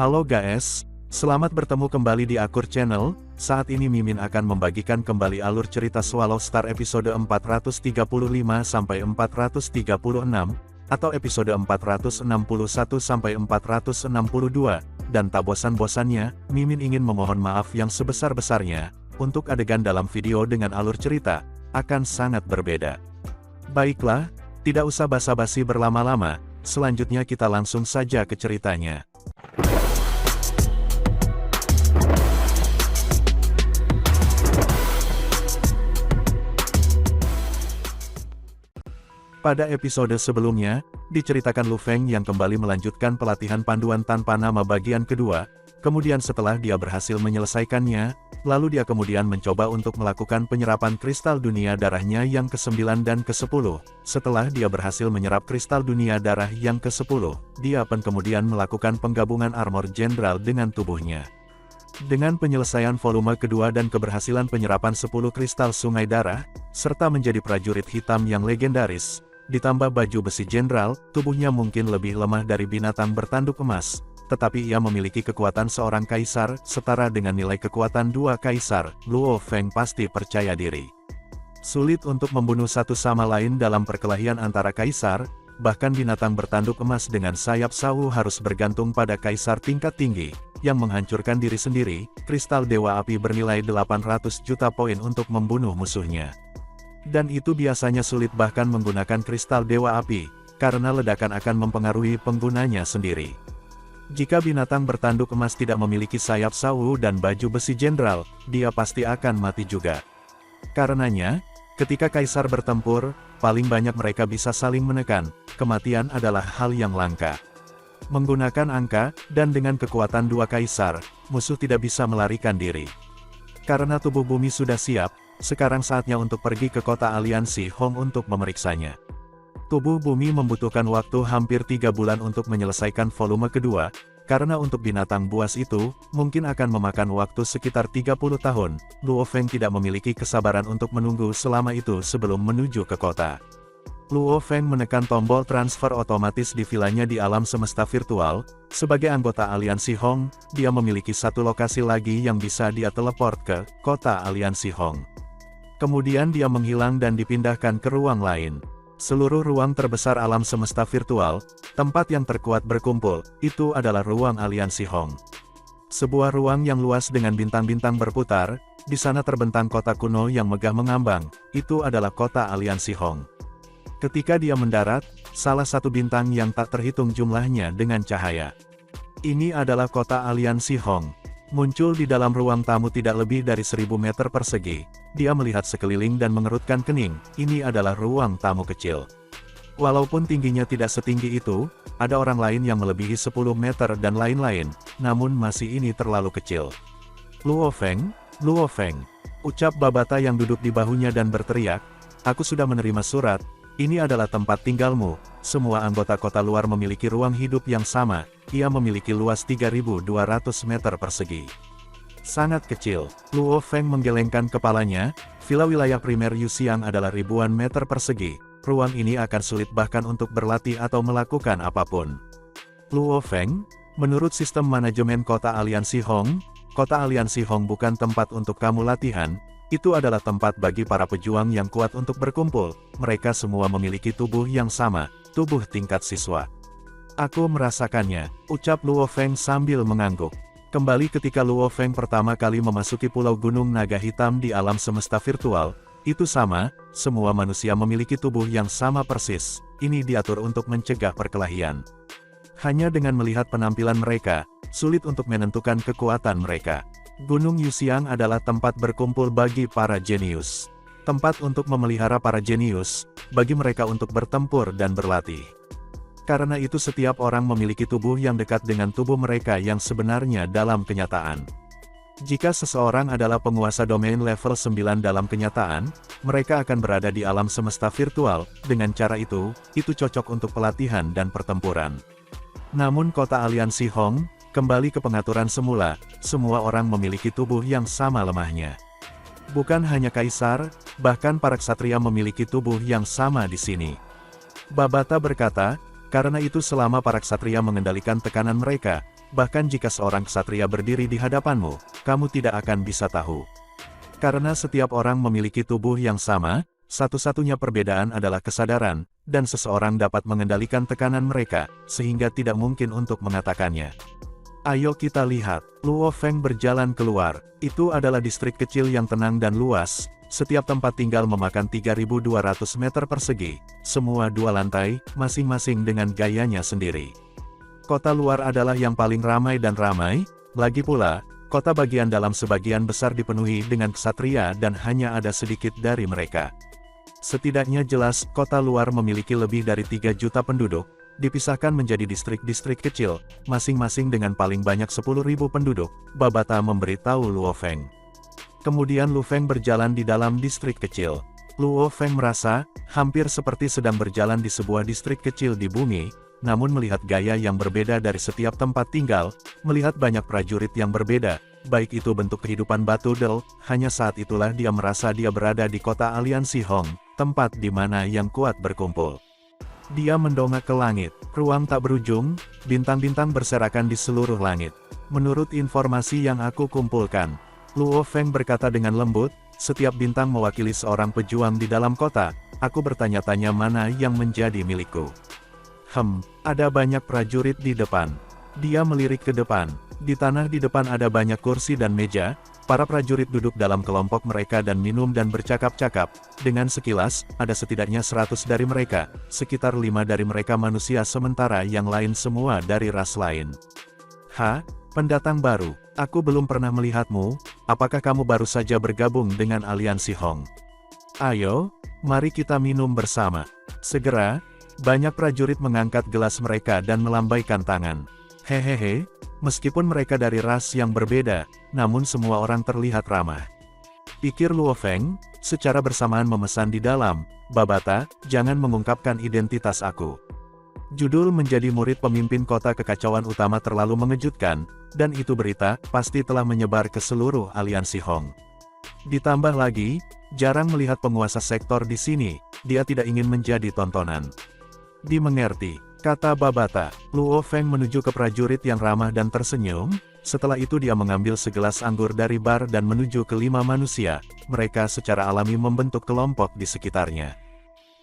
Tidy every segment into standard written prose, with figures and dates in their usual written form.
Halo guys, selamat bertemu kembali di Akur Channel. Saat ini Mimin akan membagikan kembali alur cerita Swallow Star episode 435-436, atau episode 461-462, dan tak bosan-bosannya, Mimin ingin memohon maaf yang sebesar-besarnya, untuk adegan dalam video dengan alur cerita, akan sangat berbeda. Baiklah, tidak usah basa-basi berlama-lama, selanjutnya kita langsung saja ke ceritanya. Pada episode sebelumnya, diceritakan Lu Feng yang kembali melanjutkan pelatihan panduan tanpa nama bagian kedua, kemudian setelah dia berhasil menyelesaikannya, lalu dia kemudian mencoba untuk melakukan penyerapan kristal dunia darahnya yang ke-9 dan ke-10. Setelah dia berhasil menyerap kristal dunia darah yang ke-10, dia pun kemudian melakukan penggabungan armor jenderal dengan tubuhnya. Dengan penyelesaian volume kedua dan keberhasilan penyerapan 10 kristal sungai darah, serta menjadi prajurit hitam yang legendaris, ditambah baju besi jenderal, tubuhnya mungkin lebih lemah dari binatang bertanduk emas, tetapi ia memiliki kekuatan seorang kaisar, setara dengan nilai kekuatan dua kaisar. Luo Feng pasti percaya diri. Sulit untuk membunuh satu sama lain dalam perkelahian antara kaisar, bahkan binatang bertanduk emas dengan sayap sawu harus bergantung pada kaisar tingkat tinggi, yang menghancurkan diri sendiri. Kristal Dewa Api bernilai 800 juta poin untuk membunuh musuhnya. Dan itu biasanya sulit bahkan menggunakan kristal Dewa Api, karena ledakan akan mempengaruhi penggunanya sendiri. Jika binatang bertanduk emas tidak memiliki sayap sawu dan baju besi jenderal, dia pasti akan mati juga. Karenanya, ketika kaisar bertempur, paling banyak mereka bisa saling menekan, kematian adalah hal yang langka. Menggunakan angka, dan dengan kekuatan dua kaisar, musuh tidak bisa melarikan diri. Karena tubuh bumi sudah siap, sekarang saatnya untuk pergi ke kota aliansi Hong untuk memeriksanya. Tubuh bumi membutuhkan waktu hampir 3 bulan untuk menyelesaikan volume kedua, karena untuk binatang buas itu, mungkin akan memakan waktu sekitar 30 tahun. Luo Feng tidak memiliki kesabaran untuk menunggu selama itu sebelum menuju ke kota. Luo Feng menekan tombol transfer otomatis di vilanya di alam semesta virtual. Sebagai anggota aliansi Hong, dia memiliki satu lokasi lagi yang bisa dia teleport ke kota aliansi Hong. Kemudian dia menghilang dan dipindahkan ke ruang lain. Seluruh ruang terbesar alam semesta virtual, tempat yang terkuat berkumpul, itu adalah ruang aliansi Hong. Sebuah ruang yang luas dengan bintang-bintang berputar, di sana terbentang kota kuno yang megah mengambang, itu adalah kota aliansi Hong. Ketika dia mendarat, salah satu bintang yang tak terhitung jumlahnya dengan cahaya. Ini adalah kota aliansi Hong. Muncul di dalam ruang tamu tidak lebih dari 1000 meter persegi. Dia melihat sekeliling dan mengerutkan kening. Ini adalah ruang tamu kecil. Walaupun tingginya tidak setinggi itu, ada orang lain yang melebihi 10 meter dan lain-lain, namun masih ini terlalu kecil. Luo Feng, ucap Babata yang duduk di bahunya dan berteriak, aku sudah menerima surat, ini adalah tempat tinggalmu. Semua anggota kota luar memiliki ruang hidup yang sama, ia memiliki luas 3.200 meter persegi. Sangat kecil. Luo Feng menggelengkan kepalanya, villa wilayah primer Yuxiang adalah ribuan meter persegi, ruang ini akan sulit bahkan untuk berlatih atau melakukan apapun. Luo Feng, menurut sistem manajemen kota aliansi Hong, kota aliansi Hong bukan tempat untuk kamu latihan, itu adalah tempat bagi para pejuang yang kuat untuk berkumpul, mereka semua memiliki tubuh yang sama, tubuh tingkat siswa. Aku merasakannya, ucap Luo Feng sambil mengangguk. Kembali ketika Luo Feng pertama kali memasuki Pulau Gunung Naga Hitam di alam semesta virtual, itu sama, semua manusia memiliki tubuh yang sama persis, ini diatur untuk mencegah perkelahian. Hanya dengan melihat penampilan mereka, sulit untuk menentukan kekuatan mereka. Gunung Yuxiang adalah tempat berkumpul bagi para jenius. Tempat untuk memelihara para jenius, bagi mereka untuk bertempur dan berlatih. Karena itu setiap orang memiliki tubuh yang dekat dengan tubuh mereka yang sebenarnya dalam kenyataan. Jika seseorang adalah penguasa domain level 9 dalam kenyataan, mereka akan berada di alam semesta virtual, dengan cara itu cocok untuk pelatihan dan pertempuran. Namun kota aliansi Hong, kembali ke pengaturan semula, semua orang memiliki tubuh yang sama lemahnya. Bukan hanya kaisar, bahkan para ksatria memiliki tubuh yang sama di sini. Babata berkata, karena itu selama para ksatria mengendalikan tekanan mereka, bahkan jika seorang ksatria berdiri di hadapanmu, kamu tidak akan bisa tahu. Karena setiap orang memiliki tubuh yang sama, satu-satunya perbedaan adalah kesadaran, dan seseorang dapat mengendalikan tekanan mereka, sehingga tidak mungkin untuk mengatakannya. Ayo kita lihat, Luo Feng berjalan keluar. Itu adalah distrik kecil yang tenang dan luas, setiap tempat tinggal memakan 3.200 meter persegi, semua 2 lantai, masing-masing dengan gayanya sendiri. Kota luar adalah yang paling ramai dan ramai, lagi pula, kota bagian dalam sebagian besar dipenuhi dengan ksatria dan hanya ada sedikit dari mereka. Setidaknya jelas, kota luar memiliki lebih dari 3 juta penduduk, dipisahkan menjadi distrik-distrik kecil, masing-masing dengan paling banyak 10.000 penduduk, Babata memberitahu Luo Feng. Kemudian Lu Feng berjalan di dalam distrik kecil. Luo Feng merasa, hampir seperti sedang berjalan di sebuah distrik kecil di bumi, namun melihat gaya yang berbeda dari setiap tempat tinggal, melihat banyak prajurit yang berbeda, baik itu bentuk kehidupan Batu Del, hanya saat itulah dia merasa dia berada di kota Aliansi Hong, tempat di mana yang kuat berkumpul. Dia mendongak ke langit, ruang tak berujung, bintang-bintang berserakan di seluruh langit. Menurut informasi yang aku kumpulkan, Luo Feng berkata dengan lembut, setiap bintang mewakili seorang pejuang di dalam kota, aku bertanya-tanya mana yang menjadi milikku. Ada banyak prajurit di depan. Dia melirik ke depan, di tanah di depan ada banyak kursi dan meja, para prajurit duduk dalam kelompok mereka dan minum dan bercakap-cakap. Dengan sekilas, ada setidaknya 100 dari mereka, sekitar 5 dari mereka manusia sementara yang lain semua dari ras lain. Pendatang baru, aku belum pernah melihatmu, apakah kamu baru saja bergabung dengan Aliansi Hong? Ayo, mari kita minum bersama. Segera, banyak prajurit mengangkat gelas mereka dan melambaikan tangan. Hehehe. Meskipun mereka dari ras yang berbeda, namun semua orang terlihat ramah. Pikir Luo Feng, secara bersamaan memesan di dalam, Babata, jangan mengungkapkan identitas aku. Judul menjadi murid pemimpin kota kekacauan utama terlalu mengejutkan, dan itu berita, pasti telah menyebar ke seluruh Aliansi Hong. Ditambah lagi, jarang melihat penguasa sektor di sini, dia tidak ingin menjadi tontonan. Dimengerti. Kata Babata. Luo Feng menuju ke prajurit yang ramah dan tersenyum, setelah itu dia mengambil segelas anggur dari bar dan menuju ke 5 manusia, mereka secara alami membentuk kelompok di sekitarnya.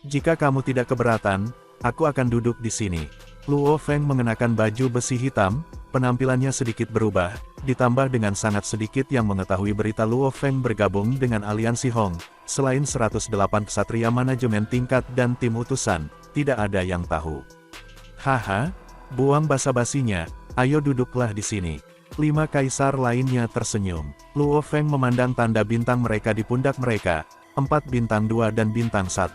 Jika kamu tidak keberatan, aku akan duduk di sini. Luo Feng mengenakan baju besi hitam, penampilannya sedikit berubah, ditambah dengan sangat sedikit yang mengetahui berita Luo Feng bergabung dengan Aliansi Hong, selain 108 ksatria manajemen tingkat dan tim utusan, tidak ada yang tahu. Buang basa-basinya, ayo duduklah di sini. 5 kaisar lainnya tersenyum. Luo Feng memandang tanda bintang mereka di pundak mereka, 4 bintang 2 dan bintang 1.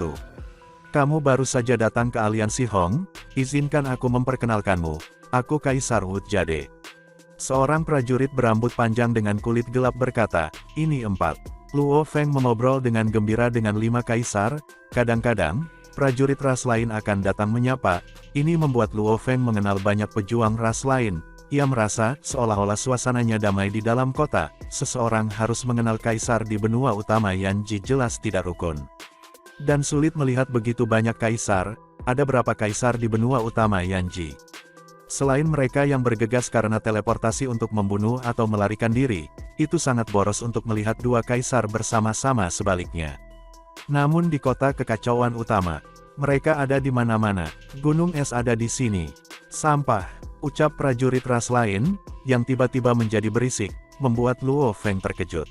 Kamu baru saja datang ke Aliansi Hong, izinkan aku memperkenalkanmu, aku Kaisar Wu Jade. Seorang prajurit berambut panjang dengan kulit gelap berkata, ini 4. Luo Feng mengobrol dengan gembira dengan 5 kaisar, kadang-kadang, prajurit ras lain akan datang menyapa, ini membuat Luo Feng mengenal banyak pejuang ras lain, ia merasa seolah-olah suasananya damai di dalam kota, seseorang harus mengenal kaisar di benua utama Yanji jelas tidak rukun. Dan sulit melihat begitu banyak kaisar, ada berapa kaisar di benua utama Yanji. Selain mereka yang bergegas karena teleportasi untuk membunuh atau melarikan diri, itu sangat boros untuk melihat 2 kaisar bersama-sama sebaliknya. Namun di kota kekacauan utama, mereka ada di mana-mana. Gunung es ada di sini. Sampah, ucap prajurit ras lain, yang tiba-tiba menjadi berisik, membuat Luo Feng terkejut.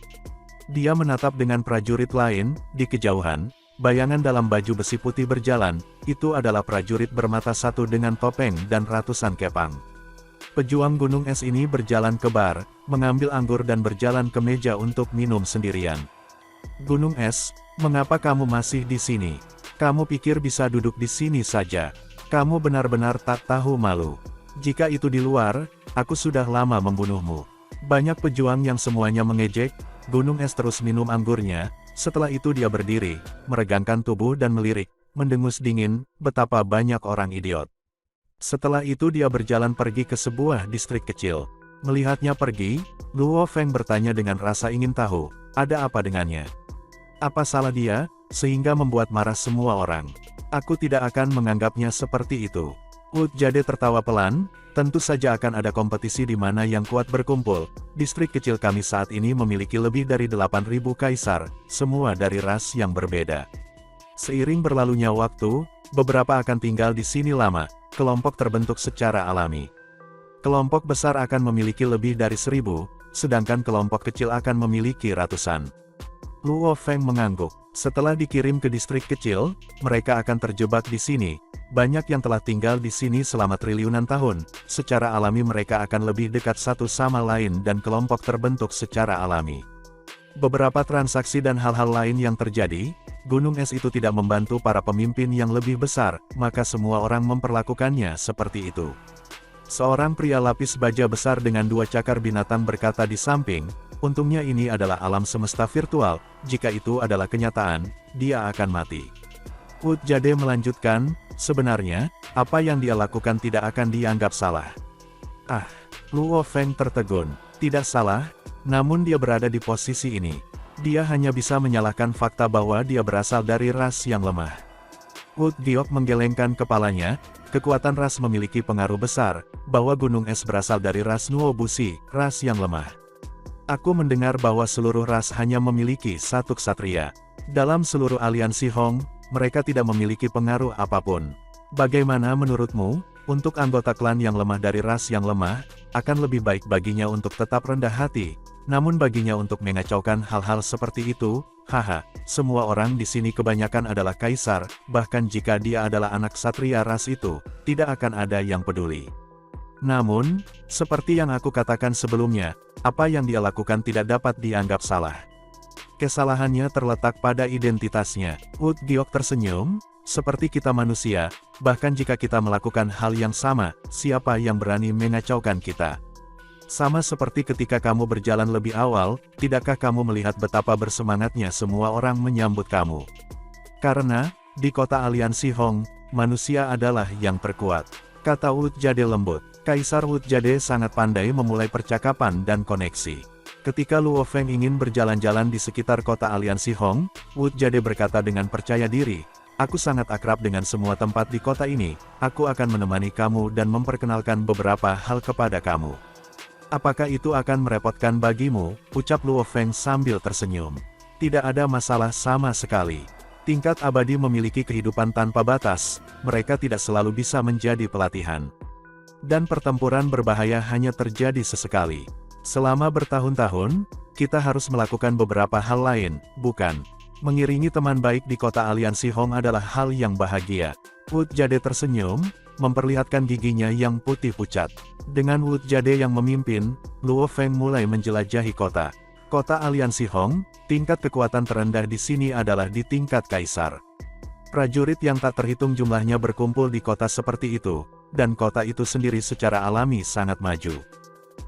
Dia menatap dengan prajurit lain, di kejauhan, bayangan dalam baju besi putih berjalan, itu adalah prajurit bermata satu dengan topeng dan ratusan kepang. Pejuang gunung es ini berjalan ke bar, mengambil anggur dan berjalan ke meja untuk minum sendirian. Gunung es, mengapa kamu masih di sini? Kamu pikir bisa duduk di sini saja? Kamu benar-benar tak tahu malu. Jika itu di luar, aku sudah lama membunuhmu. Banyak pejuang yang semuanya mengejek, Gunung es terus minum anggurnya, setelah itu dia berdiri, meregangkan tubuh dan melirik, mendengus dingin, betapa banyak orang idiot. Setelah itu dia berjalan pergi ke sebuah distrik kecil. Melihatnya pergi, Luo Feng bertanya dengan rasa ingin tahu, ada apa dengannya? Apa salah dia, sehingga membuat marah semua orang? Aku tidak akan menganggapnya seperti itu. Wu Jade tertawa pelan, Tentu saja akan ada kompetisi di mana yang kuat berkumpul. Distrik kecil kami saat ini memiliki lebih dari 8.000 kaisar, semua dari ras yang berbeda. Seiring berlalunya waktu, beberapa akan tinggal di sini lama, kelompok terbentuk secara alami. Kelompok besar akan memiliki lebih dari 1.000, sedangkan kelompok kecil akan memiliki ratusan. Luo Feng mengangguk. Setelah dikirim ke distrik kecil, mereka akan terjebak di sini. Banyak yang telah tinggal di sini selama triliunan tahun. Secara alami mereka akan lebih dekat satu sama lain dan kelompok terbentuk secara alami. Beberapa transaksi dan hal-hal lain yang terjadi, gunung es itu tidak membantu para pemimpin yang lebih besar, maka semua orang memperlakukannya seperti itu. Seorang pria lapis baja besar dengan 2 cakar binatang berkata di samping, untungnya ini adalah alam semesta virtual, jika itu adalah kenyataan, dia akan mati. Wood Jade melanjutkan, sebenarnya, apa yang dia lakukan tidak akan dianggap salah. Ah, Luo Feng tertegun, tidak salah, namun dia berada di posisi ini. Dia hanya bisa menyalahkan fakta bahwa dia berasal dari ras yang lemah. Wood Giok menggelengkan kepalanya, kekuatan ras memiliki pengaruh besar, bahwa gunung es berasal dari ras Nuo Bushi, ras yang lemah. Aku mendengar bahwa seluruh ras hanya memiliki satu ksatria. Dalam seluruh aliansi Hong, mereka tidak memiliki pengaruh apapun. Bagaimana menurutmu, untuk anggota klan yang lemah dari ras yang lemah, akan lebih baik baginya untuk tetap rendah hati, namun baginya untuk mengacaukan hal-hal seperti itu, haha, semua orang di sini kebanyakan adalah kaisar, bahkan jika dia adalah anak ksatria ras itu, tidak akan ada yang peduli. Namun, seperti yang aku katakan sebelumnya, apa yang dia lakukan tidak dapat dianggap salah. Kesalahannya terletak pada identitasnya. Wood Giok tersenyum, seperti kita manusia, bahkan jika kita melakukan hal yang sama, siapa yang berani mengacaukan kita? Sama seperti ketika kamu berjalan lebih awal, tidakkah kamu melihat betapa bersemangatnya semua orang menyambut kamu? Karena, di kota aliansi Hong, manusia adalah yang terkuat. Kata Wood Jade lembut. Kaisar Wood Jade sangat pandai memulai percakapan dan koneksi. Ketika Luo Feng ingin berjalan-jalan di sekitar kota aliansi Hong, Wood Jade berkata dengan percaya diri, aku sangat akrab dengan semua tempat di kota ini, aku akan menemani kamu dan memperkenalkan beberapa hal kepada kamu. Apakah itu akan merepotkan bagimu? Ucap Luo Feng sambil tersenyum. Tidak ada masalah sama sekali. Tingkat abadi memiliki kehidupan tanpa batas, mereka tidak selalu bisa menjadi pelatihan. Dan pertempuran berbahaya hanya terjadi sesekali. Selama bertahun-tahun, kita harus melakukan beberapa hal lain, bukan? Mengiringi teman baik di kota aliansi Hong adalah hal yang bahagia. Wood Jade tersenyum, memperlihatkan giginya yang putih pucat. Dengan Wood Jade yang memimpin, Luo Feng mulai menjelajahi kota. Kota aliansi Hong, tingkat kekuatan terendah di sini adalah di tingkat kaisar. Prajurit yang tak terhitung jumlahnya berkumpul di kota seperti itu, dan kota itu sendiri secara alami sangat maju.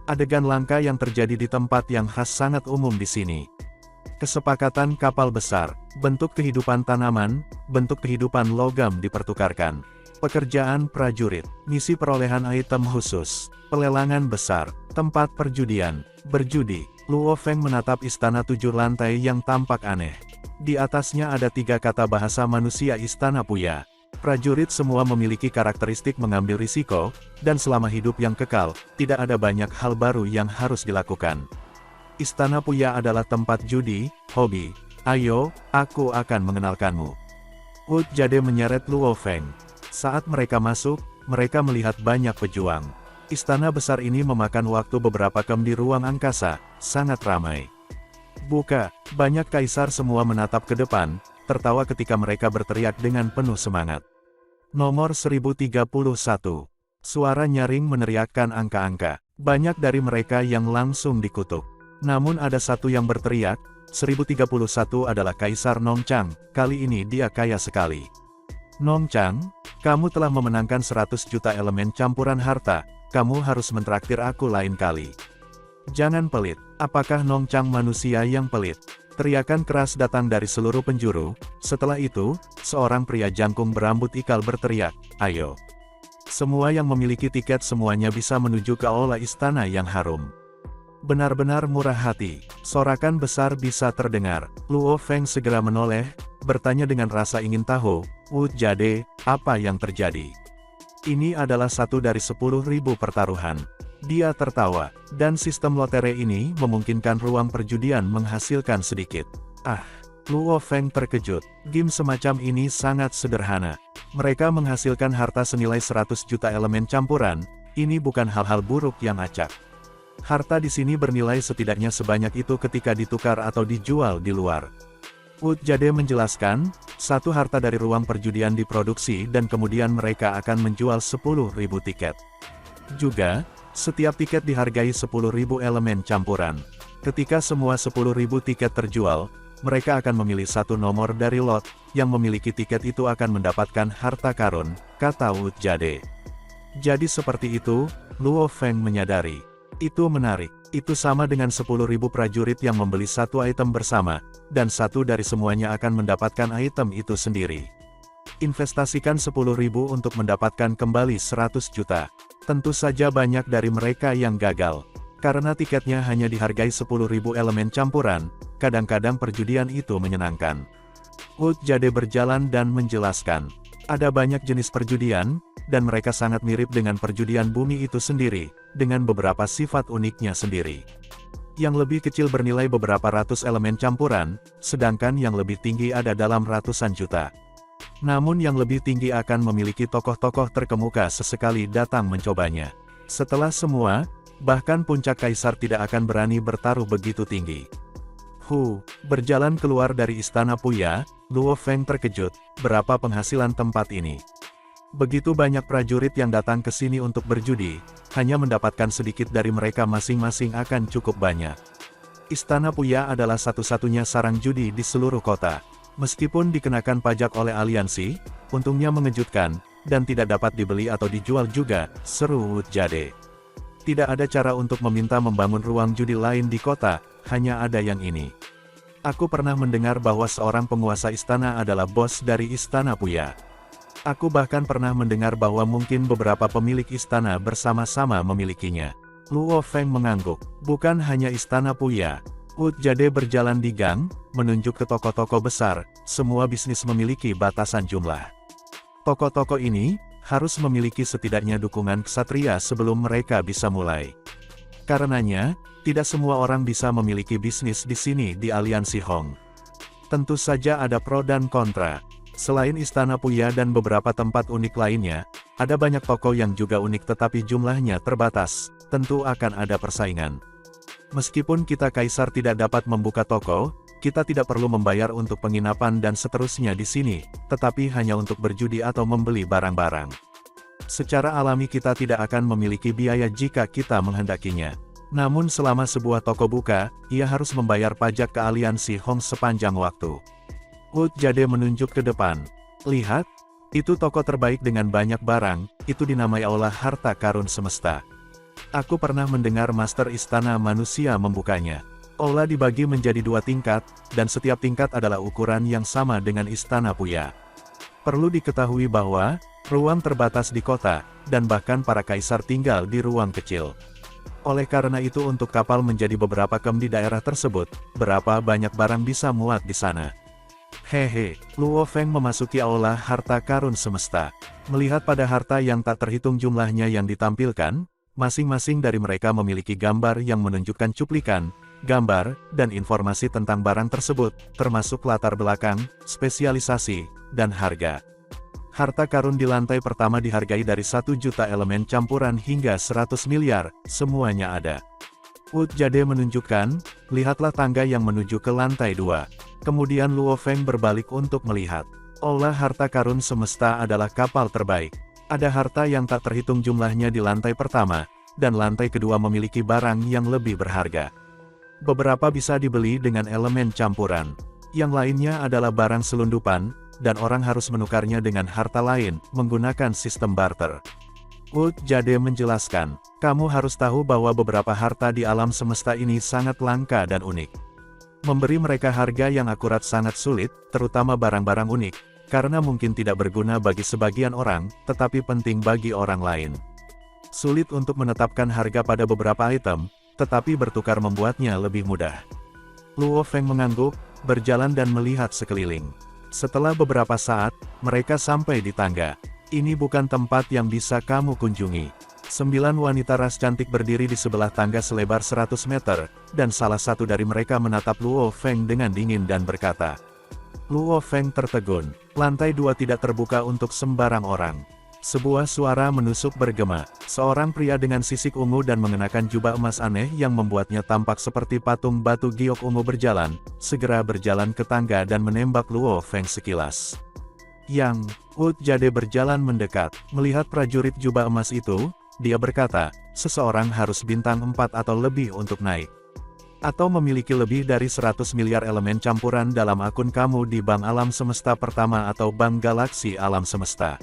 Adegan langka yang terjadi di tempat yang khas sangat umum di sini. Kesepakatan kapal besar, bentuk kehidupan tanaman, bentuk kehidupan logam dipertukarkan. Pekerjaan prajurit, misi perolehan item khusus, pelelangan besar, tempat perjudian, berjudi. Luo Feng menatap istana 7 lantai yang tampak aneh. Di atasnya ada 3 kata bahasa manusia Istana Puya. Prajurit semua memiliki karakteristik mengambil risiko, dan selama hidup yang kekal, tidak ada banyak hal baru yang harus dilakukan. Istana Puya adalah tempat judi, hobi. Ayo, aku akan mengenalkanmu. Wood Jade menyeret Luo Feng. Saat mereka masuk, mereka melihat banyak pejuang. Istana besar ini memakan waktu beberapa jam di ruang angkasa, sangat ramai. Buka, banyak kaisar semua menatap ke depan, tertawa ketika mereka berteriak dengan penuh semangat. Nomor 1031. Suara nyaring meneriakkan angka-angka. Banyak dari mereka yang langsung dikutuk. Namun ada satu yang berteriak, 1031 adalah Kaisar Nongchang, kali ini dia kaya sekali. Nongchang, kamu telah memenangkan 100 juta elemen campuran harta, kamu harus mentraktir aku lain kali. Jangan pelit, apakah Nongchang manusia yang pelit? Teriakan keras datang dari seluruh penjuru. Setelah itu, seorang pria jangkung berambut ikal berteriak, ayo. Semua yang memiliki tiket semuanya bisa menuju ke aula istana yang harum. Benar-benar murah hati, sorakan besar bisa terdengar. Luo Feng segera menoleh, bertanya dengan rasa ingin tahu, Wood Jade, apa yang terjadi? Ini adalah satu dari 10.000 pertaruhan. Dia tertawa, dan sistem lotre ini memungkinkan ruang perjudian menghasilkan sedikit. Ah, Luo Feng terkejut. Game semacam ini sangat sederhana. Mereka menghasilkan harta senilai 100 juta elemen campuran. Ini bukan hal-hal buruk yang acak. Harta di sini bernilai setidaknya sebanyak itu ketika ditukar atau dijual di luar. Wood Jade menjelaskan, satu harta dari ruang perjudian diproduksi dan kemudian mereka akan menjual 10.000 tiket. Juga, setiap tiket dihargai 10.000 elemen campuran. Ketika semua 10.000 tiket terjual, mereka akan memilih satu nomor dari lot, yang memiliki tiket itu akan mendapatkan harta karun, kata Wood Jade. Jadi seperti itu, Luo Feng menyadari. Itu menarik. Itu sama dengan 10.000 prajurit yang membeli satu item bersama, dan satu dari semuanya akan mendapatkan item itu sendiri. Investasikan 10.000 untuk mendapatkan kembali 100 juta. Tentu saja banyak dari mereka yang gagal. Karena tiketnya hanya dihargai 10.000 elemen campuran, kadang-kadang perjudian itu menyenangkan. Wood Jade berjalan dan menjelaskan. Ada banyak jenis perjudian, dan mereka sangat mirip dengan perjudian bumi itu sendiri, dengan beberapa sifat uniknya sendiri. Yang lebih kecil bernilai beberapa ratus elemen campuran, sedangkan yang lebih tinggi ada dalam ratusan juta. Namun yang lebih tinggi akan memiliki tokoh-tokoh terkemuka sesekali datang mencobanya. Setelah semua, bahkan puncak kaisar tidak akan berani bertaruh begitu tinggi. Berjalan keluar dari istana Puya, Luo Feng terkejut, berapa penghasilan tempat ini. Begitu banyak prajurit yang datang ke sini untuk berjudi, hanya mendapatkan sedikit dari mereka masing-masing akan cukup banyak. Istana Puya adalah satu-satunya sarang judi di seluruh kota. Meskipun dikenakan pajak oleh aliansi, untungnya mengejutkan, dan tidak dapat dibeli atau dijual juga, seru Wood Jade. Tidak ada cara untuk meminta membangun ruang judi lain di kota, hanya ada yang ini. Aku pernah mendengar bahwa seorang penguasa istana adalah bos dari Istana Puya. Aku bahkan pernah mendengar bahwa mungkin beberapa pemilik istana bersama-sama memilikinya. Luo Feng mengangguk. Bukan hanya Istana Puya. Wood Jade berjalan di gang, menunjuk ke toko-toko besar, semua bisnis memiliki batasan jumlah. Toko-toko ini harus memiliki setidaknya dukungan ksatria sebelum mereka bisa mulai. Karenanya, tidak semua orang bisa memiliki bisnis di sini di Aliansi Hong. Tentu saja ada pro dan kontra. Selain Istana Puya dan beberapa tempat unik lainnya, ada banyak toko yang juga unik tetapi jumlahnya terbatas, tentu akan ada persaingan. Meskipun kita kaisar tidak dapat membuka toko, kita tidak perlu membayar untuk penginapan dan seterusnya di sini, tetapi hanya untuk berjudi atau membeli barang-barang. Secara alami kita tidak akan memiliki biaya jika kita menghendakinya. Namun selama sebuah toko buka, ia harus membayar pajak ke Aliansi Hong sepanjang waktu. Wood Jade menunjuk ke depan. Lihat, itu toko terbaik dengan banyak barang, itu dinamai Aula Harta Karun Semesta. Aku pernah mendengar Master Istana Manusia membukanya. Aula dibagi menjadi 2 tingkat, dan setiap tingkat adalah ukuran yang sama dengan Istana Puya. Perlu diketahui bahwa, ruang terbatas di kota, dan bahkan para kaisar tinggal di ruang kecil. Oleh karena itu untuk kapal menjadi beberapa kem di daerah tersebut, berapa banyak barang bisa muat di sana. Hehe, Luo Feng memasuki Aula Harta Karun Semesta. Melihat pada harta yang tak terhitung jumlahnya yang ditampilkan, masing-masing dari mereka memiliki gambar yang menunjukkan cuplikan, gambar, dan informasi tentang barang tersebut, termasuk latar belakang, spesialisasi, dan harga. Harta karun di lantai pertama dihargai dari 1 juta elemen campuran hingga 100 miliar, semuanya ada. Wood Jade menunjukkan, lihatlah tangga yang menuju ke lantai 2. Kemudian Luo Feng berbalik untuk melihat. Aula Harta Karun Semesta adalah kapal terbaik. Ada harta yang tak terhitung jumlahnya di lantai pertama, dan lantai kedua memiliki barang yang lebih berharga. Beberapa bisa dibeli dengan elemen campuran. Yang lainnya adalah barang selundupan, dan orang harus menukarnya dengan harta lain, menggunakan sistem barter. Wood Jade menjelaskan, kamu harus tahu bahwa beberapa harta di alam semesta ini sangat langka dan unik. Memberi mereka harga yang akurat sangat sulit, terutama barang-barang unik, karena mungkin tidak berguna bagi sebagian orang, tetapi penting bagi orang lain. Sulit untuk menetapkan harga pada beberapa item, tetapi bertukar membuatnya lebih mudah. Luo Feng mengangguk, berjalan dan melihat sekeliling. Setelah beberapa saat, mereka sampai di tangga. Ini bukan tempat yang bisa kamu kunjungi. 9 wanita ras cantik berdiri di sebelah tangga selebar 100 meter, dan salah satu dari mereka menatap Luo Feng dengan dingin dan berkata. Luo Feng tertegun. Lantai 2 tidak terbuka untuk sembarang orang. Sebuah suara menusuk bergema. Seorang pria dengan sisik ungu dan mengenakan jubah emas aneh yang membuatnya tampak seperti patung batu giok ungu segera berjalan ke tangga dan menembak Luo Feng sekilas. Yang Wu Jade berjalan mendekat, melihat prajurit jubah emas itu, dia berkata, seseorang harus bintang 4 atau lebih untuk naik. Atau memiliki lebih dari 100 miliar elemen campuran dalam akun kamu di Bank Alam Semesta Pertama atau Bank Galaksi Alam Semesta.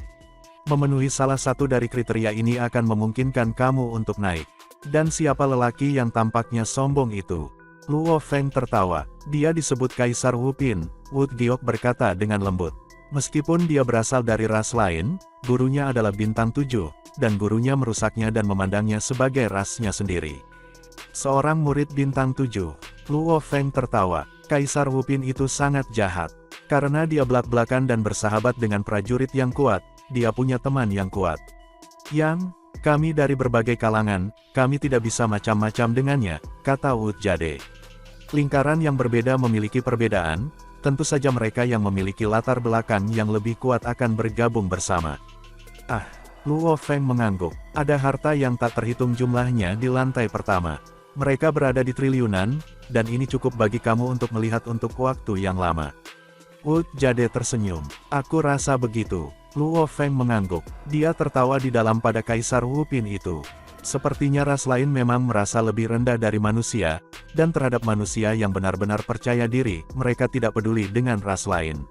Memenuhi salah satu dari kriteria ini akan memungkinkan kamu untuk naik. Dan siapa lelaki yang tampaknya sombong itu? Luo Feng tertawa. Dia disebut Kaisar Wu Pin, Wu Giok berkata dengan lembut. Meskipun dia berasal dari ras lain, gurunya adalah bintang 7, dan gurunya merusaknya dan memandangnya sebagai rasnya sendiri. Seorang murid bintang 7, Luo Feng tertawa. Kaisar Wu Pin itu sangat jahat. Karena dia belak-belakan dan bersahabat dengan prajurit yang kuat, dia punya teman yang kuat. Yang, kami dari berbagai kalangan, kami tidak bisa macam-macam dengannya, kata Wu Jade. Lingkaran yang berbeda memiliki perbedaan, tentu saja mereka yang memiliki latar belakang yang lebih kuat akan bergabung bersama. Luo Feng mengangguk. Ada harta yang tak terhitung jumlahnya di lantai pertama. Mereka berada di triliunan, dan ini cukup bagi kamu untuk melihat untuk waktu yang lama. Wu Jade tersenyum. Aku rasa begitu. Luo Feng mengangguk. Dia tertawa di dalam pada Kaisar Wu Pin itu. Sepertinya ras lain memang merasa lebih rendah dari manusia, dan terhadap manusia yang benar-benar percaya diri, mereka tidak peduli dengan ras lain.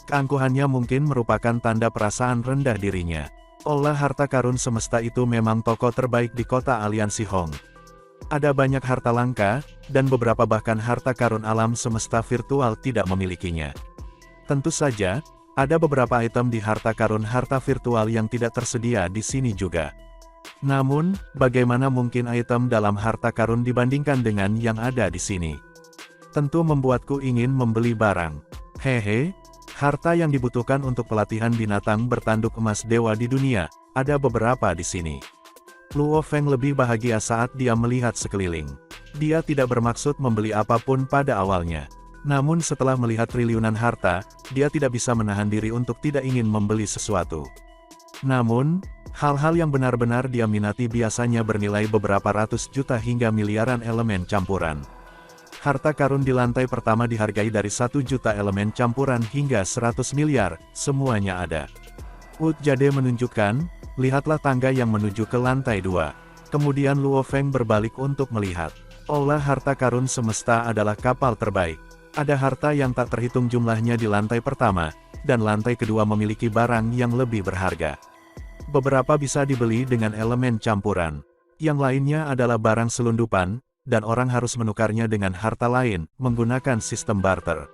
Keangkuhannya mungkin merupakan tanda perasaan rendah dirinya. Olah harta karun semesta itu memang tokoh terbaik di kota Aliansi Hong. Ada banyak harta langka, dan beberapa bahkan harta karun alam semesta virtual tidak memilikinya. Tentu saja, ada beberapa item di harta karun harta virtual yang tidak tersedia di sini juga. Namun, bagaimana mungkin item dalam harta karun dibandingkan dengan yang ada di sini? Tentu membuatku ingin membeli barang. Hehe, harta yang dibutuhkan untuk pelatihan binatang bertanduk emas dewa di dunia, ada beberapa di sini. Luo Feng lebih bahagia saat dia melihat sekeliling. Dia tidak bermaksud membeli apapun pada awalnya. Namun setelah melihat triliunan harta, dia tidak bisa menahan diri untuk tidak ingin membeli sesuatu. Namun, hal-hal yang benar-benar dia minati biasanya bernilai beberapa ratus juta hingga miliaran elemen campuran. Harta karun di lantai pertama dihargai dari 1 juta elemen campuran hingga 100 miliar, semuanya ada. Wu Jade menunjukkan, lihatlah tangga yang menuju ke lantai 2. Kemudian Luo Feng berbalik untuk melihat. Olah harta karun semesta adalah kapal terbaik. Ada harta yang tak terhitung jumlahnya di lantai pertama, dan lantai kedua memiliki barang yang lebih berharga. Beberapa bisa dibeli dengan elemen campuran. Yang lainnya adalah barang selundupan, dan orang harus menukarnya dengan harta lain, menggunakan sistem barter.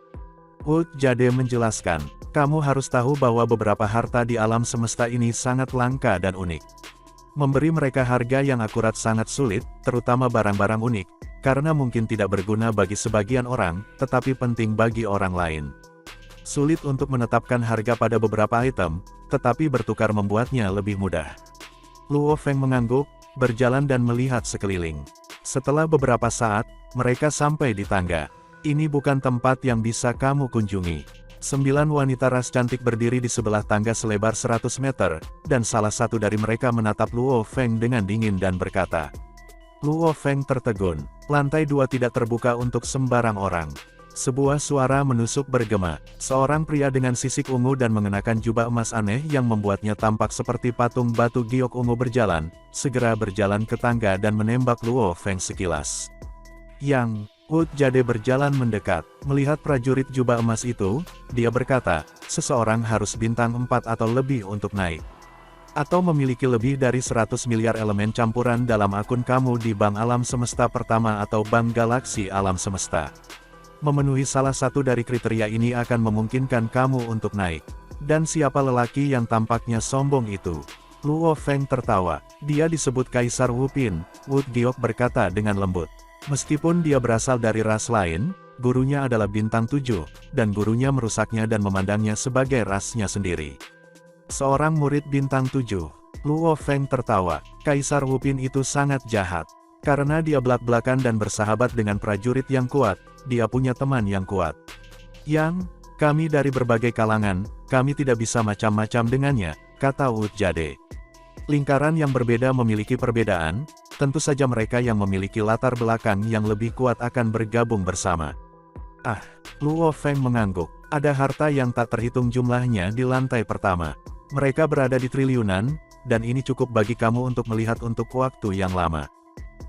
Wu Jade menjelaskan, kamu harus tahu bahwa beberapa harta di alam semesta ini sangat langka dan unik. Memberi mereka harga yang akurat sangat sulit, terutama barang-barang unik, karena mungkin tidak berguna bagi sebagian orang, tetapi penting bagi orang lain. Sulit untuk menetapkan harga pada beberapa item, tetapi bertukar membuatnya lebih mudah. Luo Feng mengangguk, berjalan dan melihat sekeliling. Setelah beberapa saat, mereka sampai di tangga. Ini bukan tempat yang bisa kamu kunjungi. 9 wanita ras cantik berdiri di sebelah tangga selebar 100 meter, dan salah satu dari mereka menatap Luo Feng dengan dingin dan berkata. Luo Feng tertegun. Lantai 2 tidak terbuka untuk sembarang orang. Sebuah suara menusuk bergema. Seorang pria dengan sisik ungu dan mengenakan jubah emas aneh yang membuatnya tampak seperti patung batu giok ungu segera berjalan ke tangga dan menembak Luo Feng sekilas. Yang Wu Jade berjalan mendekat, melihat prajurit jubah emas itu, dia berkata, seseorang harus bintang 4 atau lebih untuk naik. Atau memiliki lebih dari 100 miliar elemen campuran dalam akun kamu di Bank Alam Semesta Pertama atau Bank Galaksi Alam Semesta. Memenuhi salah satu dari kriteria ini akan memungkinkan kamu untuk naik. Dan siapa lelaki yang tampaknya sombong itu? Luo Feng tertawa. Dia disebut Kaisar Wu Pin, Wu Giok berkata dengan lembut. Meskipun dia berasal dari ras lain, gurunya adalah bintang 7, dan gurunya merusaknya dan memandangnya sebagai rasnya sendiri. Seorang murid bintang 7. Luo Feng tertawa. Kaisar Wupin itu sangat jahat. Karena dia belak-belakan dan bersahabat dengan prajurit yang kuat, dia punya teman yang kuat. Yang, kami dari berbagai kalangan, kami tidak bisa macam-macam dengannya, kata Wu Jade. Lingkaran yang berbeda memiliki perbedaan, tentu saja mereka yang memiliki latar belakang yang lebih kuat akan bergabung bersama. Luo Feng mengangguk. Ada harta yang tak terhitung jumlahnya di lantai pertama. Mereka berada di triliunan, dan ini cukup bagi kamu untuk melihat untuk waktu yang lama.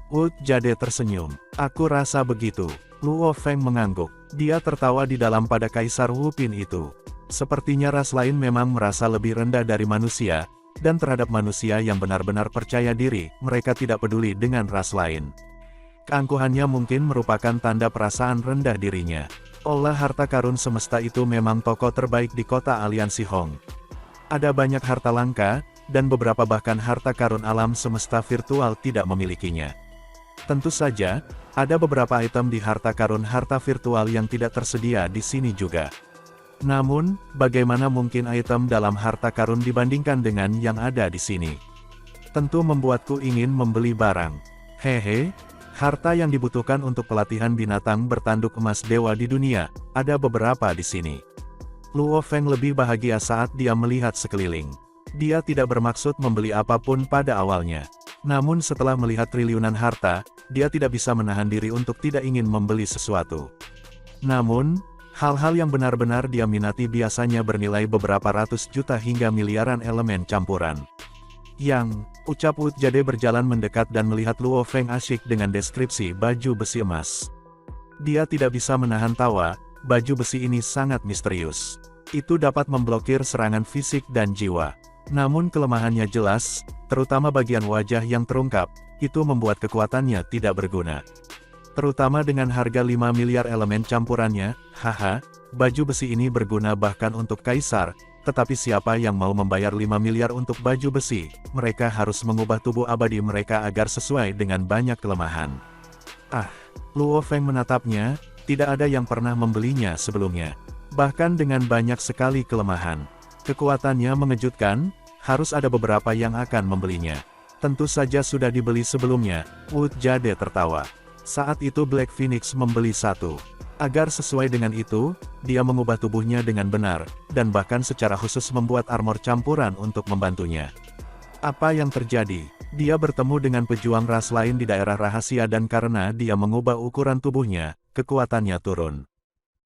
Wu Jade tersenyum. Aku rasa begitu. Luo Feng mengangguk. Dia tertawa di dalam pada Kaisar Wupin itu. Sepertinya ras lain memang merasa lebih rendah dari manusia, dan terhadap manusia yang benar-benar percaya diri, mereka tidak peduli dengan ras lain. Keangkuhannya mungkin merupakan tanda perasaan rendah dirinya. Olah harta karun semesta itu memang tokoh terbaik di kota Aliansi Hong. Ada banyak harta langka, dan beberapa bahkan harta karun alam semesta virtual tidak memilikinya. Tentu saja, ada beberapa item di harta karun harta virtual yang tidak tersedia di sini juga. Namun, bagaimana mungkin item dalam harta karun dibandingkan dengan yang ada di sini? Tentu membuatku ingin membeli barang. Hehe. Harta yang dibutuhkan untuk pelatihan binatang bertanduk emas dewa di dunia, ada beberapa di sini. Luo Feng lebih bahagia saat dia melihat sekeliling. Dia tidak bermaksud membeli apapun pada awalnya. Namun setelah melihat triliunan harta, dia tidak bisa menahan diri untuk tidak ingin membeli sesuatu. Namun, hal-hal yang benar-benar dia minati biasanya bernilai beberapa ratus juta hingga miliaran elemen campuran. Ucap Wu Jade berjalan mendekat dan melihat Luo Feng asyik dengan deskripsi baju besi emas. Dia tidak bisa menahan tawa, baju besi ini sangat misterius. Itu dapat memblokir serangan fisik dan jiwa. Namun kelemahannya jelas, terutama bagian wajah yang terungkap, itu membuat kekuatannya tidak berguna. Terutama dengan harga 5 miliar elemen campurannya, baju besi ini berguna bahkan untuk kaisar. Tetapi siapa yang mau membayar 5 miliar untuk baju besi? Mereka harus mengubah tubuh abadi mereka agar sesuai dengan banyak kelemahan. Luo Feng menatapnya, tidak ada yang pernah membelinya sebelumnya. Bahkan dengan banyak sekali kelemahan. Kekuatannya mengejutkan, harus ada beberapa yang akan membelinya. Tentu saja sudah dibeli sebelumnya, Wu Jade tertawa. Saat itu Black Phoenix membeli satu. Agar sesuai dengan itu, dia mengubah tubuhnya dengan benar, dan bahkan secara khusus membuat armor campuran untuk membantunya. Apa yang terjadi? Dia bertemu dengan pejuang ras lain di daerah rahasia dan karena dia mengubah ukuran tubuhnya, kekuatannya turun.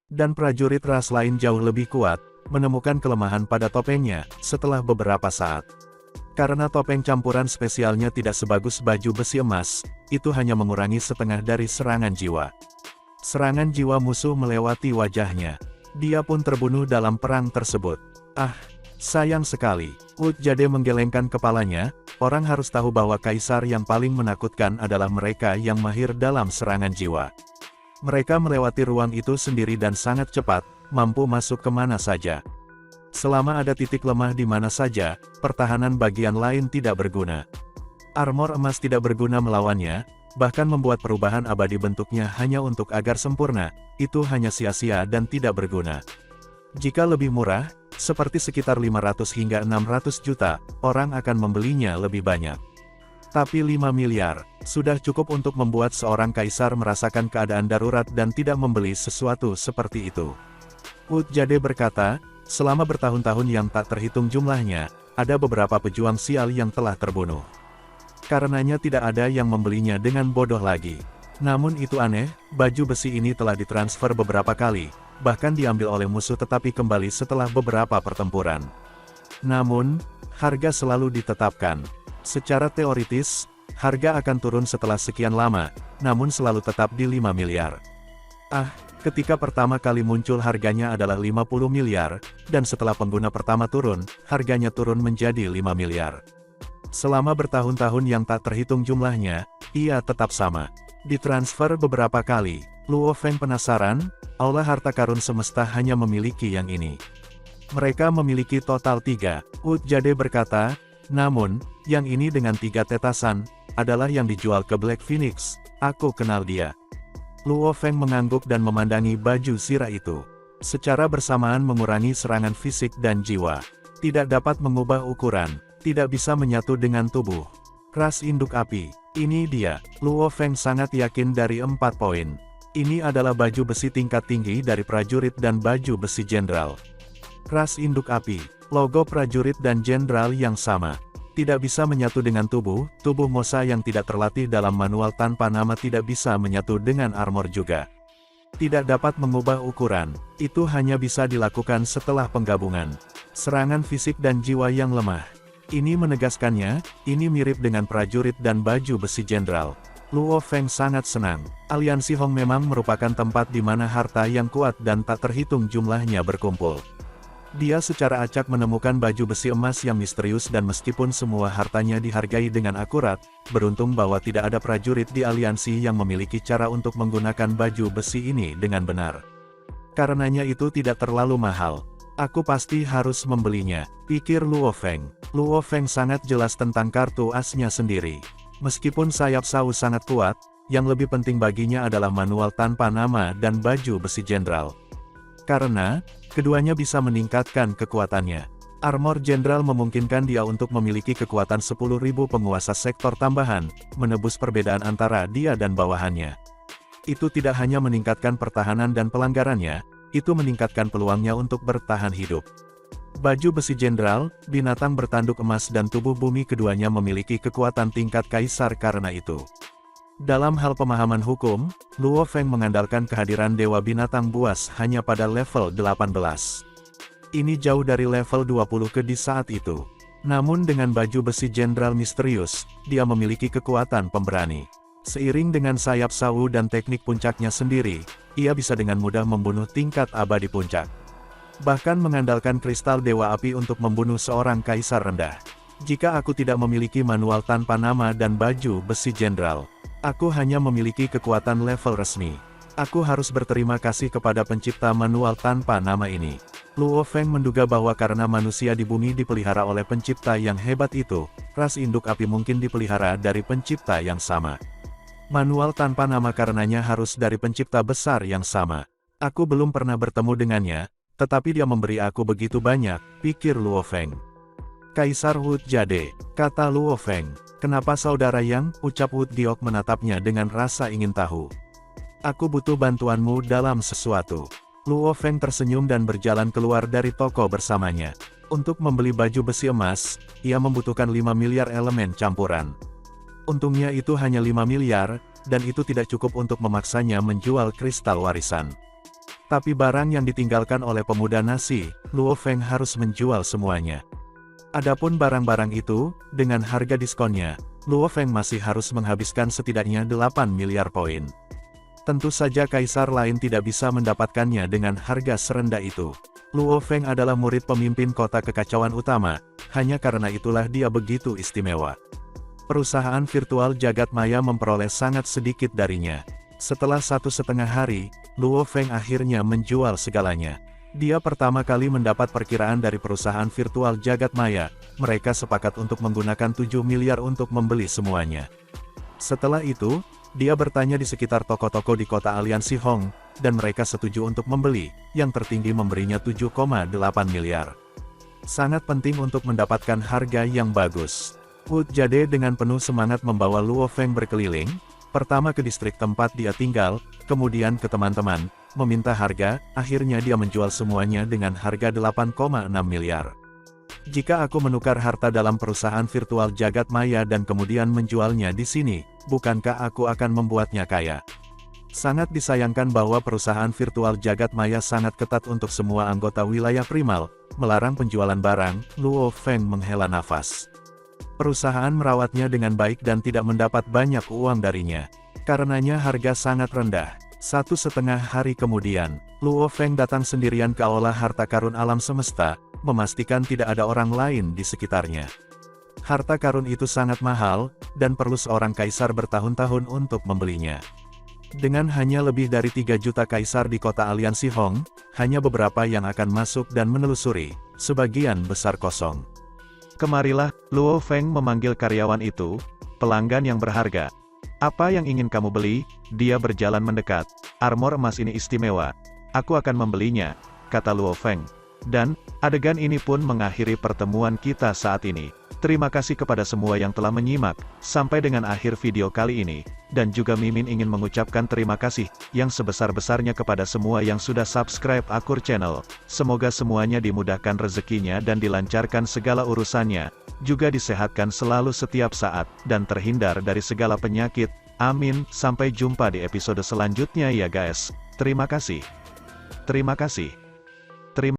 Dan prajurit ras lain jauh lebih kuat, menemukan kelemahan pada topengnya, setelah beberapa saat. Karena topeng campuran spesialnya tidak sebagus baju besi emas, itu hanya mengurangi setengah dari serangan jiwa. Serangan jiwa musuh melewati wajahnya. Dia pun terbunuh dalam perang tersebut. Sayang sekali. Wu Jade menggelengkan kepalanya, orang harus tahu bahwa kaisar yang paling menakutkan adalah mereka yang mahir dalam serangan jiwa. Mereka melewati ruang itu sendiri dan sangat cepat, mampu masuk kemana saja. Selama ada titik lemah di mana saja, pertahanan bagian lain tidak berguna. Armor emas tidak berguna melawannya, bahkan membuat perubahan abadi bentuknya hanya untuk agar sempurna, itu hanya sia-sia dan tidak berguna. Jika lebih murah, seperti sekitar 500 hingga 600 juta, orang akan membelinya lebih banyak. Tapi 5 miliar, sudah cukup untuk membuat seorang kaisar merasakan keadaan darurat dan tidak membeli sesuatu seperti itu. Wu Jade berkata, selama bertahun-tahun yang tak terhitung jumlahnya, ada beberapa pejuang sial yang telah terbunuh. Karenanya tidak ada yang membelinya dengan bodoh lagi. Namun itu aneh, baju besi ini telah ditransfer beberapa kali, bahkan diambil oleh musuh tetapi kembali setelah beberapa pertempuran. Namun, harga selalu ditetapkan. Secara teoritis, harga akan turun setelah sekian lama, namun selalu tetap di 5 miliar. Ketika pertama kali muncul harganya adalah 50 miliar, dan setelah pengguna pertama turun, harganya turun menjadi 5 miliar. Selama bertahun-tahun yang tak terhitung jumlahnya, ia tetap sama. Ditransfer beberapa kali. Luo Feng penasaran, aula harta karun semesta hanya memiliki yang ini. Mereka memiliki total 3, Wu Jade berkata, namun, yang ini dengan 3 tetasan, adalah yang dijual ke Black Phoenix, aku kenal dia. Luo Feng mengangguk dan memandangi baju sirah itu. Secara bersamaan mengurangi serangan fisik dan jiwa. Tidak dapat mengubah ukuran, tidak bisa menyatu dengan tubuh. Ras induk api, ini dia. Luo Feng sangat yakin dari 4 poin. Ini adalah baju besi tingkat tinggi dari prajurit dan baju besi jenderal. Ras induk api, logo prajurit dan jenderal yang sama. Tidak bisa menyatu dengan tubuh Mosa yang tidak terlatih dalam manual tanpa nama tidak bisa menyatu dengan armor juga. Tidak dapat mengubah ukuran, itu hanya bisa dilakukan setelah penggabungan. Serangan fisik dan jiwa yang lemah. Ini menegaskannya, ini mirip dengan prajurit dan baju besi jenderal. Luo Feng sangat senang. Aliansi Hong memang merupakan tempat di mana harta yang kuat dan tak terhitung jumlahnya berkumpul. Dia secara acak menemukan baju besi emas yang misterius dan meskipun semua hartanya dihargai dengan akurat, beruntung bahwa tidak ada prajurit di aliansi yang memiliki cara untuk menggunakan baju besi ini dengan benar. Karenanya itu tidak terlalu mahal. Aku pasti harus membelinya, pikir Luo Feng. Luo Feng sangat jelas tentang kartu asnya sendiri. Meskipun sayap Sau sangat kuat, yang lebih penting baginya adalah manual tanpa nama dan baju besi jenderal. Karena, keduanya bisa meningkatkan kekuatannya. Armor jenderal memungkinkan dia untuk memiliki kekuatan 10.000 penguasa sektor tambahan, menebus perbedaan antara dia dan bawahannya. Itu tidak hanya meningkatkan pertahanan dan pelanggarannya, itu meningkatkan peluangnya untuk bertahan hidup. Baju besi jenderal, binatang bertanduk emas dan tubuh bumi keduanya memiliki kekuatan tingkat kaisar karena itu. Dalam hal pemahaman hukum, Luo Feng mengandalkan kehadiran Dewa Binatang Buas hanya pada level 18. Ini jauh dari level 20 ke di saat itu. Namun dengan baju besi jenderal misterius, dia memiliki kekuatan pemberani. Seiring dengan sayap Sau dan teknik puncaknya sendiri, ia bisa dengan mudah membunuh tingkat abadi puncak. Bahkan mengandalkan kristal Dewa Api untuk membunuh seorang kaisar rendah. Jika aku tidak memiliki manual tanpa nama dan baju besi jenderal, aku hanya memiliki kekuatan level resmi. Aku harus berterima kasih kepada pencipta manual tanpa nama ini. Luo Feng menduga bahwa karena manusia di bumi dipelihara oleh pencipta yang hebat itu, ras induk api mungkin dipelihara dari pencipta yang sama. Manual tanpa nama karenanya harus dari pencipta besar yang sama. Aku belum pernah bertemu dengannya, tetapi dia memberi aku begitu banyak, pikir Luo Feng. Kaisar Wut Jade, kata Luo Feng. Kenapa saudara Yang? Ucap Wut Giok menatapnya dengan rasa ingin tahu. Aku butuh bantuanmu dalam sesuatu. Luo Feng tersenyum dan berjalan keluar dari toko bersamanya. Untuk membeli baju besi emas, ia membutuhkan 5 miliar elemen campuran. Untungnya itu hanya 5 miliar, dan itu tidak cukup untuk memaksanya menjual kristal warisan. Tapi barang yang ditinggalkan oleh pemuda nasi, Luo Feng harus menjual semuanya. Adapun barang-barang itu, dengan harga diskonnya, Luo Feng masih harus menghabiskan setidaknya 8 miliar poin. Tentu saja kaisar lain tidak bisa mendapatkannya dengan harga serendah itu. Luo Feng adalah murid pemimpin kota kekacauan utama, hanya karena itulah dia begitu istimewa. Perusahaan virtual jagat maya memperoleh sangat sedikit darinya. Setelah 1,5 hari, Luo Feng akhirnya menjual segalanya. Dia pertama kali mendapat perkiraan dari perusahaan virtual jagat maya, mereka sepakat untuk menggunakan 7 miliar untuk membeli semuanya. Setelah itu, dia bertanya di sekitar toko-toko di kota Aliansi Hong, dan mereka setuju untuk membeli, yang tertinggi memberinya 7,8 miliar. Sangat penting untuk mendapatkan harga yang bagus. Wut Jade dengan penuh semangat membawa Luo Feng berkeliling, pertama ke distrik tempat dia tinggal, kemudian ke teman-teman, meminta harga, akhirnya dia menjual semuanya dengan harga 8,6 miliar. Jika aku menukar harta dalam perusahaan virtual jagat maya dan kemudian menjualnya di sini, bukankah aku akan membuatnya kaya? Sangat disayangkan bahwa perusahaan virtual jagat maya sangat ketat untuk semua anggota wilayah primal, melarang penjualan barang. Luo Feng menghela nafas. Perusahaan merawatnya dengan baik dan tidak mendapat banyak uang darinya. Karenanya harga sangat rendah. 1,5 hari kemudian, Luo Feng datang sendirian ke aula harta karun alam semesta, memastikan tidak ada orang lain di sekitarnya. Harta karun itu sangat mahal, dan perlu seorang kaisar bertahun-tahun untuk membelinya. Dengan hanya lebih dari 3 juta kaisar di kota Aliansi Hong, hanya beberapa yang akan masuk dan menelusuri, sebagian besar kosong. Kemarilah, Luo Feng memanggil karyawan itu, pelanggan yang berharga. Apa yang ingin kamu beli? Dia berjalan mendekat. Armor emas ini istimewa. Aku akan membelinya, kata Luo Feng. Dan, adegan ini pun mengakhiri pertemuan kita saat ini. Terima kasih kepada semua yang telah menyimak, sampai dengan akhir video kali ini. Dan juga Mimin ingin mengucapkan terima kasih, yang sebesar-besarnya kepada semua yang sudah subscribe Akur Channel. Semoga semuanya dimudahkan rezekinya dan dilancarkan segala urusannya. Juga disehatkan selalu setiap saat, dan terhindar dari segala penyakit. Amin, sampai jumpa di episode selanjutnya ya guys. Terima kasih. Terima kasih.